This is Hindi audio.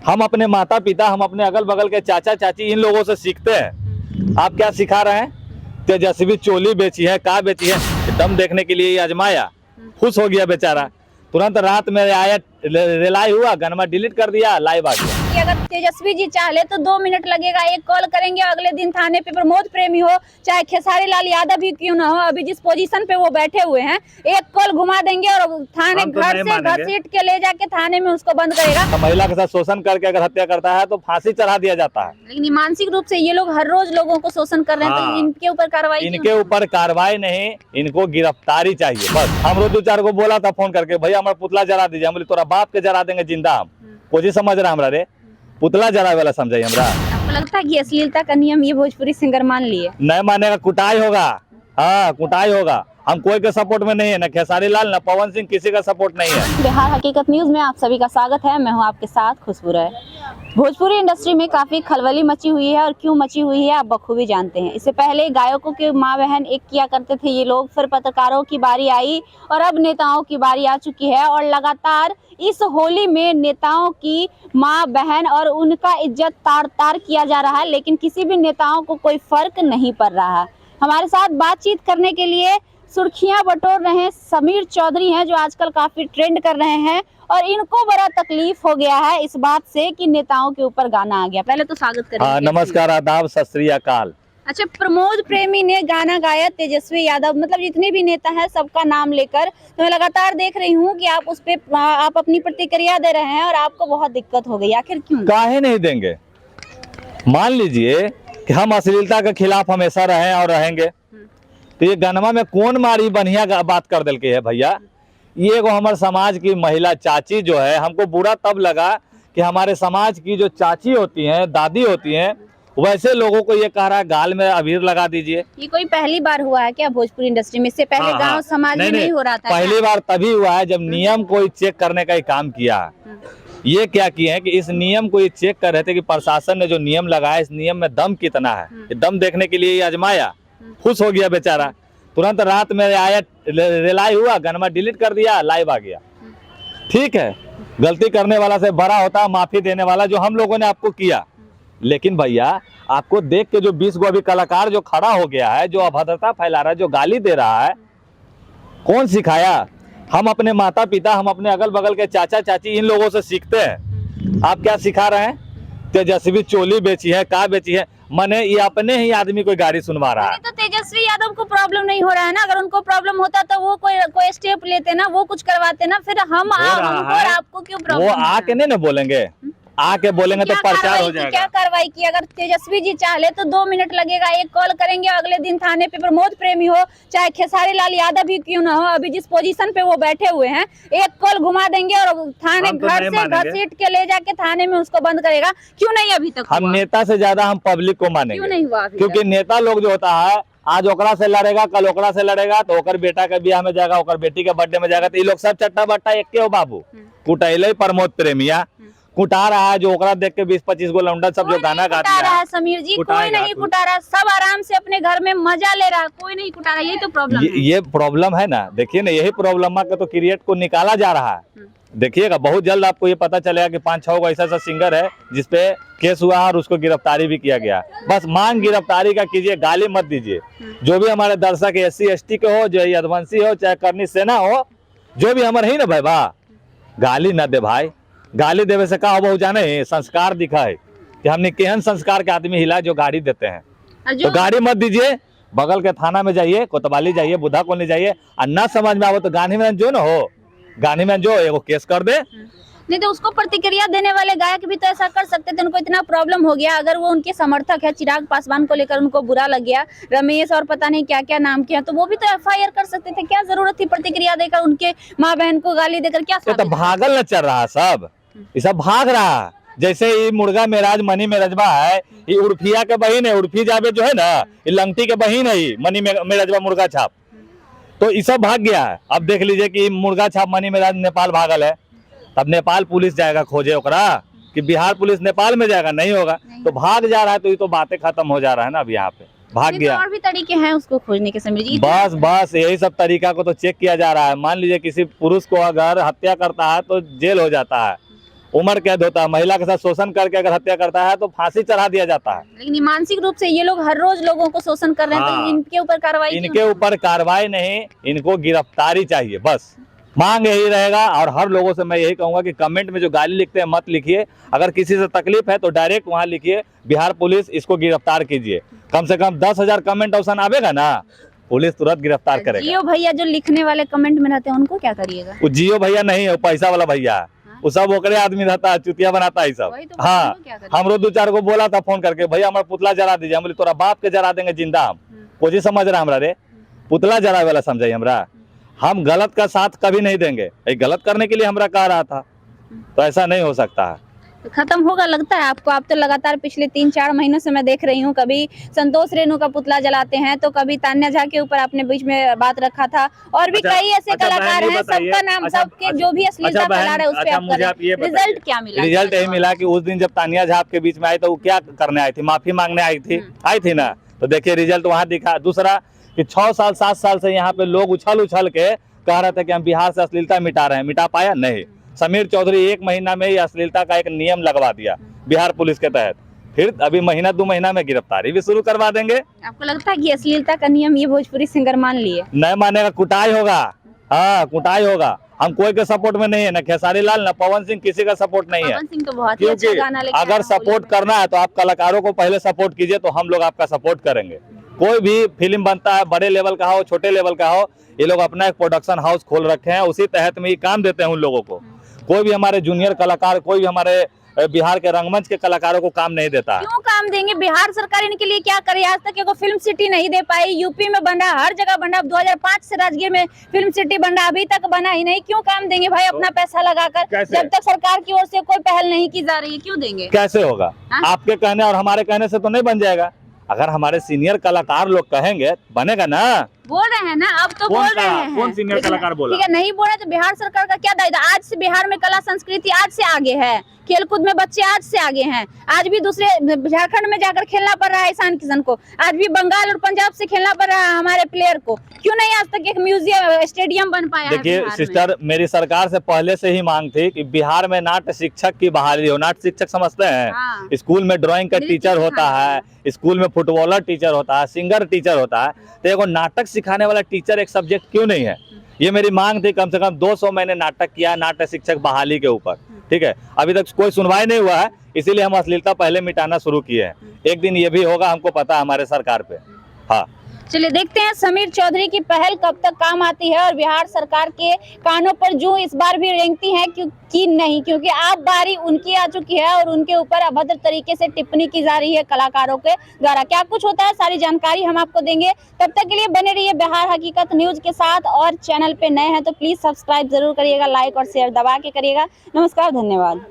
हम अपने माता पिता, हम अपने अगल बगल के चाचा चाची, इन लोगों से सीखते हैं। आप क्या सिखा रहे हैं? तेजस्वी चोली बेची है, का बेची है, दम देखने के लिए आजमाया, खुश हो गया बेचारा, तुरंत रात में आया, रिलाई हुआ, गनमा डिलीट कर दिया, लाइव आ गया। कि अगर तेजस्वी जी चाहे तो 2 मिनट लगेगा, एक कॉल करेंगे, अगले दिन थाने पे प्रमोद प्रेमी हो चाहे खेसारी लाल यादव ही क्यों ना हो, अभी जिस पोजीशन पे वो बैठे हुए हैं, एक कॉल घुमा देंगे और थाने घर से घसीट के ले जाके थाने में उसको बंद करेगा। महिला के साथ शोषण करके अगर हत्या करता है तो फांसी चढ़ा दिया जाता है। लेकिन मानसिक रूप से ये लोग हर रोज लोगों को शोषण कर रहे हैं, तो इनके ऊपर कार्रवाई, इनके ऊपर कार्रवाई नहीं, इनको गिरफ्तारी चाहिए बस। हम रोज 2-4 को बोला था फोन करके, भैया हमारा पुतला जरा दीजिए, हम बोले तोरा बाप के जरा देंगे जिंदा। हम कोई समझ रहा हमरा रे, पुतला जरा वाला समझाई हमरा। आपको लगता है कि अश्लीलता का नियम ये भोजपुरी सिंगर मान लिए? नहीं मानेगा, कुटाई होगा। हाँ कुटाई होगा। हम कोई के सपोर्ट में नहीं है, ना खेसारी लाल ना पवन सिंह, किसी का सपोर्ट नहीं है। बिहार हकीकत न्यूज में आप सभी का स्वागत है। मैं हूं आपके साथ खुशबू राय। भोजपुरी इंडस्ट्री में काफी खलबली मची हुई है, और क्यों मची हुई है आप बखूबी जानते हैं। इससे पहले गायकों के माँ बहन एक किया करते थे ये लोग, फिर पत्रकारों की बारी आई और अब नेताओं की बारी आ चुकी है। और लगातार इस होली में नेताओं की माँ बहन और उनका इज्जत तार तार किया जा रहा है, लेकिन किसी भी नेताओं को कोई फर्क नहीं पड़ रहा है। हमारे साथ बातचीत करने के लिए सुर्खियां बटोर रहे हैं समीर चौधरी हैं, जो आजकल काफी ट्रेंड कर रहे हैं, और इनको बड़ा तकलीफ हो गया है इस बात से कि नेताओं के ऊपर गाना आ गया। पहले तो स्वागत करेंगे। नमस्कार, आदाब, सत श्री अकाल। अच्छा, प्रमोद प्रेमी ने गाना गाया, तेजस्वी यादव, मतलब जितने भी नेता हैं सबका नाम लेकर, तो मैं लगातार देख रही हूँ कि आप उस पे आप अपनी प्रतिक्रिया दे रहे हैं और आपको बहुत दिक्कत हो गई। आखिर क्यों? काहे नहीं देंगे? मान लीजिए कि हम अश्लीलता के खिलाफ हमेशा रहे और रहेंगे, तो ये गनमा में कौन मारी बढ़िया बात कर दिल के है भैया। ये एगो हमारे समाज की महिला चाची जो है, हमको बुरा तब लगा कि हमारे समाज की जो चाची होती हैं, दादी होती हैं, वैसे लोगों को ये कह रहा है गाल में अबीर लगा दीजिए। ये कोई पहली बार हुआ है क्या भोजपुरी इंडस्ट्री में? इससे पहले गांव समाज में नहीं हो रहा था? पहली बार तभी हुआ है जब नियम को चेक करने का ही काम किया। ये क्या किए हैं कि इस नियम को ये चेक कर रहे थे कि प्रशासन ने जो नियम लगाया, इस नियम में दम कितना है, दम देखने के लिए आजमाया, खुश हो गया बेचारा, तुरंत रात में आया, रिलाई हुआ, गनमा डिलीट कर दिया, लाइव आ गया। ठीक है, गलती करने वाला से बड़ा होता है माफी देने वाला, जो हम लोगों ने आपको किया। लेकिन भैया आपको देख के जो 20 गो अभी कलाकार जो खड़ा हो गया है, जो अभद्रता फैला रहा है, जो गाली दे रहा है, कौन सिखाया? हम अपने माता पिता, हम अपने अगल बगल के चाचा चाची, इन लोगों से सीखते हैं। आप क्या सिखा रहे हैं? तेजस्वी चोली बेची है, का बेची है, मने ये अपने ही आदमी कोई गाड़ी सुनवा रहा है। तो तेजस्वी यादव को प्रॉब्लम नहीं हो रहा है ना? अगर उनको प्रॉब्लम होता तो वो कोई स्टेप लेते ना, वो कुछ करवाते ना, फिर हमको और आपको क्यों प्रॉब्लम? वो आके नहीं ना बोलेंगे, आके बोलेंगे तो प्रचार हो जाएगा। क्या कार्रवाई की? अगर तेजस्वी जी चाहे तो 2 मिनट लगेगा, एक कॉल करेंगे, अगले दिन थाने पे प्रमोद प्रेमी हो चाहे खेसारी लाल यादव ही क्यों ना हो, अभी जिस पोजीशन पे वो बैठे हुए हैं, एक कॉल घुमा देंगे और थाने घर से घसीट के ले जाके थाने में उसको बंद करेगा। क्यों नहीं अभी तक? हम नेता से ज्यादा हम पब्लिक को मानेंगे। क्यों नहीं हुआ? क्योंकि नेता लोग जो होता है, आज ओकरा से लड़ेगा, कल ओकरा से लड़ेगा, तो ओकर बेटा के ब्याह में जाएगा, ओकर बेटी के बर्थडे में जाएगा, तो ये लोग सब चट्टा बट्टा एक हो बाबू। कुटैले प्रमोद प्रेमिया कुटा रहा है, जो ओकरा देख के 20-25 गो लौंडा सब जो गाना गाता है। समीर जी, कोई नहीं कुटा रहा, सब आराम से अपने घर में मजा ले रहा है, कोई नहीं कुटा रहा। यही तो प्रॉब्लम है। ये प्रॉब्लम है ना, देखिए ना, यही प्रॉब्लम का तो क्रिएट को निकाला जा रहा है। देखिएगा बहुत जल्द आपको ये पता चलेगा कि 5-6 गो ऐसा सिंगर है जिसपे केस हुआ और उसको गिरफ्तारी भी किया गया। बस मांग गिरफ्तारी का कीजिए, गाली मत दीजिए। जो भी हमारे दर्शक SC ST के हो, जो यदुवंशी हो, चाहे करनी सेना हो, जो भी हमारे ही ना भाई बा, गाली न दे भाई। गाली देवे से कहा बहु जाने संस्कार दिखा है कि हमने केहन संस्कार के आदमी हिला जो गाड़ी देते हैं। तो गाड़ी मत दीजिए, बगल के थाना में जाइए, कोतवाली जाइए, बुद्धा कॉलोनी जाइए, और ना समझ में आवो तो गांधी मैदान जो ना हो, गांधी मैदान जो एगो केस कर दे। नहीं तो उसको प्रतिक्रिया देने वाले गायक भी तो ऐसा कर सकते थे। उनको इतना प्रॉब्लम हो गया, अगर वो उनके समर्थक है, चिराग पासवान को लेकर उनको बुरा लग गया, रमेश और पता नहीं क्या क्या नाम किया, तो वो भी तो FIR कर सकते थे। क्या जरूरत थी प्रतिक्रिया देकर उनके माँ बहन को गाली देकर? क्या तो भागल न चल रहा, सब ये सब भाग रहा। जैसे ये मुर्गा मेराज मनी मेरजबा है, ये उर्फिया के बहन है, उर्फी जावे जो है ना, ये लंगटी के बहन है, ये मनी मेरजबा मुर्गा छाप, तो ये सब भाग गया है। अब देख लीजिए कि मुर्गा छाप मनी मेराज नेपाल भागल है, तब नेपाल पुलिस जाएगा खोजे ओकरा कि बिहार पुलिस नेपाल में जाएगा? नहीं होगा, तो भाग जा रहा है। तो ये तो बातें खत्म हो जा रहा है ना, अब यहाँ पे भाग गया। और भी तरीके हैं उसको खोजने के समीर जी? बस यही सब तरीका को तो चेक किया जा रहा है। मान लीजिए किसी पुरुष को अगर हत्या करता है तो जेल हो जाता है, उम्र कैद होता है। महिला के साथ शोषण करके अगर हत्या करता है तो फांसी चढ़ा दिया जाता है। लेकिन ये मानसिक रूप से ये लोग हर रोज लोगों को शोषण कर रहे हैं, तो हाँ। इनके ऊपर कार्रवाई क्यों इनके ऊपर कार्रवाई नहीं, इनको गिरफ्तारी चाहिए, बस मांग यही रहेगा। और हर लोगों से मैं यही कहूंगा कि कमेंट में जो गाली लिखते हैं मत लिखिए। अगर किसी से तकलीफ है तो डायरेक्ट वहां लिखिए, बिहार पुलिस इसको गिरफ्तार कीजिए। कम से कम 10,000 कमेंट ऑप्शन आवेगा ना, पुलिस तुरंत गिरफ्तार करेगा। जियो भैया जो लिखने वाले कमेंट में रहते हैं उनको क्या करिएगा? वो जियो भैया नहीं है, वो पैसा वाला भैया है। वो सब ओकरे आदमी रहता है, चुतिया बनाता है सब। वही तो हाँ, उनको क्या करिएगा? हमरो 2-4 को बोला था फोन करके, भैया हमारा पुतला जरा दीजिए। हम बोले तोरा बाप के जरा देंगे जिंदा हम। कोई समझ रहा हमरा रे, पुतला जरा वाला समझाई हमरा। हम गलत का साथ कभी नहीं देंगे, ये गलत करने के लिए हमरा कह रहा था, तो ऐसा नहीं हो सकता है। तो खत्म होगा लगता है आपको? आप तो लगातार पिछले 3-4 महीनों से मैं देख रही हूँ, कभी संतोष रेणु का पुतला जलाते हैं, तो कभी तान्या झा के ऊपर आपने बीच में बात रखा था, और भी कई ऐसे कलाकार हैं, सबका नाम, सबके जो भी अश्लीलता फैला रहे हैं उस पे आप कर रहे हैं। रिजल्ट क्या मिला? रिजल्ट यही मिला कि उस दिन जब तान्या झा आपके बीच में आई तो वो क्या करने आई थी? माफी मांगने आई थी ना। तो देखिए रिजल्ट वहाँ दिखा। दूसरा कि 6 साल 7 साल से यहाँ पे लोग उछल के कह रहे थे कि हम बिहार से अश्लीलता मिटा रहे हैं, मिटा पाया नहीं। समीर चौधरी 1 महीना में ही अश्लीलता का एक नियम लगवा दिया बिहार पुलिस के तहत। फिर अभी महीना 2 महीना में गिरफ्तारी भी शुरू करवा देंगे। आपको लगता है कि अश्लीलता का नियम ये भोजपुरी सिंगर मान लिए? नहीं मानेगा, कुटाई होगा। हाँ, कुटाई होगा। हम कोई के सपोर्ट में नहीं है, ना खेसारी लाल ना पवन सिंह, किसी का सपोर्ट नहीं है। पवन सिंह तो बहुत ही अच्छा गाना लेके अगर आया, सपोर्ट करना है तो आप कलाकारों को पहले सपोर्ट कीजिए, तो हम लोग आपका सपोर्ट करेंगे। कोई भी फिल्म बनता है, बड़े लेवल का हो छोटे लेवल का हो, ये लोग अपना एक प्रोडक्शन हाउस खोल रखे हैं, उसी तहत में ये काम देते हैं उन लोगों को। कोई भी हमारे जूनियर कलाकार, कोई भी हमारे बिहार के रंगमंच के कलाकारों को काम नहीं देता है। क्यों काम देंगे? बिहार सरकार इनके लिए क्या करे? आज तक एगो फिल्म सिटी नहीं दे पाई। यूपी में बन रहा, हर जगह बन रहा, 2005 से राजगीर में फिल्म सिटी बन रहा, अभी तक बना ही नहीं। क्यों काम देंगे भाई अपना पैसा लगाकर? जब तक सरकार की ओर से कोई पहल नहीं की जा रही है, क्यों देंगे? कैसे होगा? आपके कहने और हमारे कहने से तो नहीं बन जाएगा। अगर हमारे सीनियर कलाकार लोग कहेंगे बनेगा ना। बोल रहे हैं ना, अब तो बोल रहे हैं। कौन सीनियर कलाकार बोला? ठीक है, नहीं बोल रहे तो बिहार सरकार का क्या दायित्व? आज से बिहार में कला संस्कृति आज से आगे है, खेलकूद में बच्चे आज से आगे हैं। आज भी दूसरे झारखंड में जाकर खेलना पड़ रहा है ईशान किशन को, आज भी बंगाल और पंजाब से खेलना पड़ रहा है हमारे प्लेयर को। क्यों नहीं आज तक एक म्यूजियम स्टेडियम बन पाया? देखिए सिस्टर, मेरी सरकार से पहले से ही मांग थी कि बिहार में नाट्य शिक्षक की बहाली हो। नाट्य शिक्षक समझते हैं? हाँ। स्कूल में ड्राइंग का टीचर होता है, स्कूल में फुटबॉलर टीचर होता है, सिंगर टीचर होता है, तो एगो नाटक सिखाने वाला टीचर एक सब्जेक्ट क्यों नहीं है? ये मेरी मांग थी। कम से कम 200 मैंने नाटक किया नाट्य शिक्षक बहाली के ऊपर, ठीक है। अभी तक कोई सुनवाई नहीं हुआ है, इसीलिए हम अश्लीलता पहले मिटाना शुरू किए हैं। एक दिन ये भी होगा, हमको पता है हमारे सरकार पे। हाँ, चलिए देखते हैं समीर चौधरी की पहल कब तक काम आती है और बिहार सरकार के कानों पर जूं इस बार भी रेंगती है कि नहीं, क्योंकि अब बारी उनकी आ चुकी है और उनके ऊपर अभद्र तरीके से टिप्पणी की जा रही है कलाकारों के द्वारा। क्या कुछ होता है सारी जानकारी हम आपको देंगे। तब तक के लिए बने रहिए बिहार हकीकत न्यूज के साथ, और चैनल पे नए हैं तो प्लीज सब्सक्राइब जरूर करिएगा, लाइक और शेयर दबा के करिएगा। नमस्कार, धन्यवाद।